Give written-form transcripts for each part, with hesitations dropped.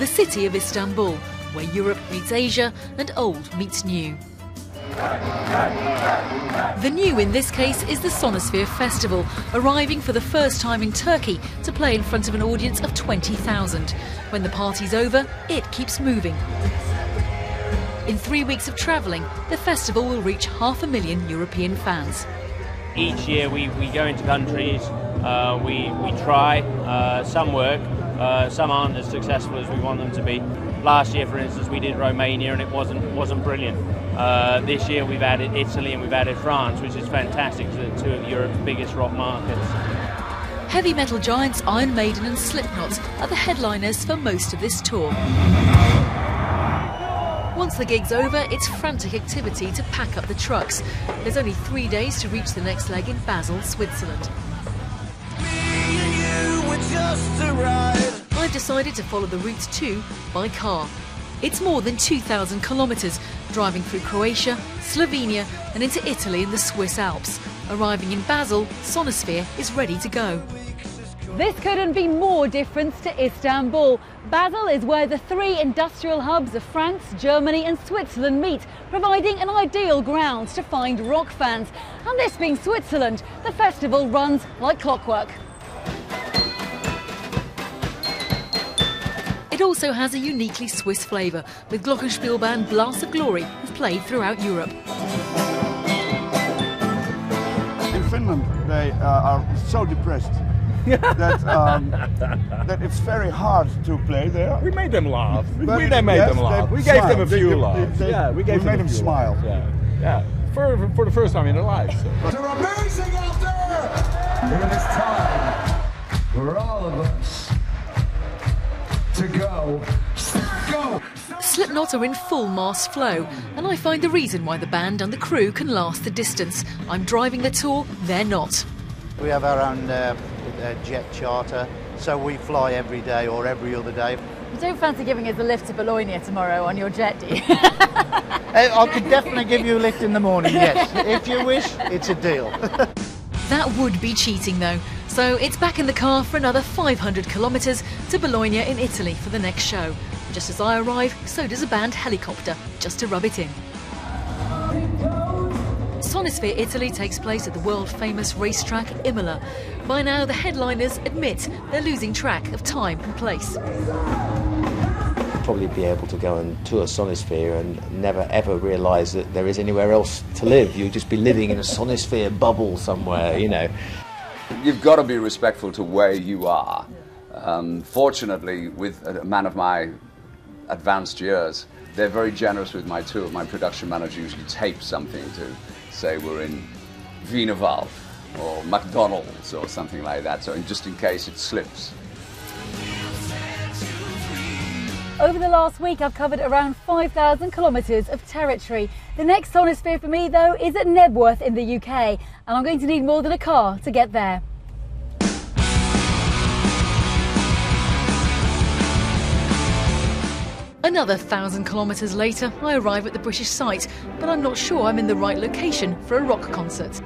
the city of Istanbul, where Europe meets Asia and old meets new. The new in this case is the Sonisphere Festival, arriving for the first time in Turkey to play in front of an audience of 20,000. When the party's over, it keeps moving. In 3 weeks of travelling, the festival will reach 500,000 European fans. Each year we go into countries, we try, some work, some aren't as successful as we want them to be. Last year, for instance, we did Romania and it wasn't brilliant. This year we've added Italy and we've added France, which is fantastic, to two of Europe's biggest rock markets. Heavy metal giants Iron Maiden and Slipknot are the headliners for most of this tour. Once the gig's over, it's frantic activity to pack up the trucks. There's only 3 days to reach the next leg in Basel, Switzerland. I've decided to follow the route too by car. It's more than 2,000 kilometres, driving through Croatia, Slovenia and into Italy and the Swiss Alps. Arriving in Basel, Sonisphere is ready to go. This couldn't be more different to Istanbul. Basel is where the three industrial hubs of France, Germany and Switzerland meet, providing an ideal ground to find rock fans. And this being Switzerland, the festival runs like clockwork. It also has a uniquely Swiss flavour, with glockenspiel band Blaas of Glory, who've played throughout Europe. In Finland, they are so depressed that it's very hard to play there. We made them laugh. We gave them a few laughs. We made them smile. Yeah. For the first time in their lives. So. They're amazing out there! And it's time for all of us to go. Go! Slipknot are in full mass flow, and I find the reason why the band and the crew can last the distance. I'm driving the tour, they're not. We have our own jet charter, so we fly every day or every other day. You don't fancy giving us a lift to Bologna tomorrow on your jet, do you? I could definitely give you a lift in the morning, yes. If you wish, it's a deal. That would be cheating though, so it's back in the car for another 500 kilometres to Bologna in Italy for the next show. Just as I arrive, so does a band helicopter, just to rub it in. Sonisphere Italy takes place at the world-famous racetrack Imola. By now, the headliners admit they're losing track of time and place. Probably be able to go and tour Sonisphere and never ever realise that there is anywhere else to live. You'll just be living in a Sonisphere bubble somewhere, you know. You've got to be respectful to where you are. Fortunately, with a man of my advanced years, they're very generous with my tour. My production manager usually tapes something to say we're in Wienerwald or McDonald's or something like that, so just in case it slips. Over the last week, I've covered around 5,000 kilometres of territory. The next Sonisphere for me, though, is at Knebworth in the UK, and I'm going to need more than a car to get there. Another 1,000 kilometres later, I arrive at the British site, but I'm not sure I'm in the right location for a rock concert.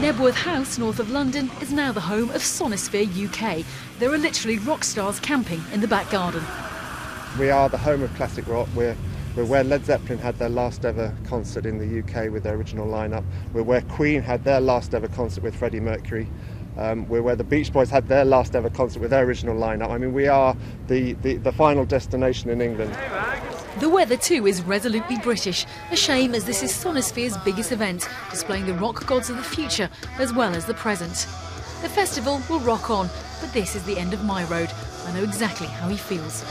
Knebworth House, north of London, is now the home of Sonisphere UK. There are literally rock stars camping in the back garden. We are the home of classic rock. We're where Led Zeppelin had their last ever concert in the UK with their original lineup. We're where Queen had their last ever concert with Freddie Mercury. We're where the Beach Boys had their last ever concert with their original lineup. I mean, we are the final destination in England. The weather too is resolutely British, a shame as this is Sonisphere's biggest event, displaying the rock gods of the future as well as the present. The festival will rock on, but this is the end of my road. I know exactly how he feels.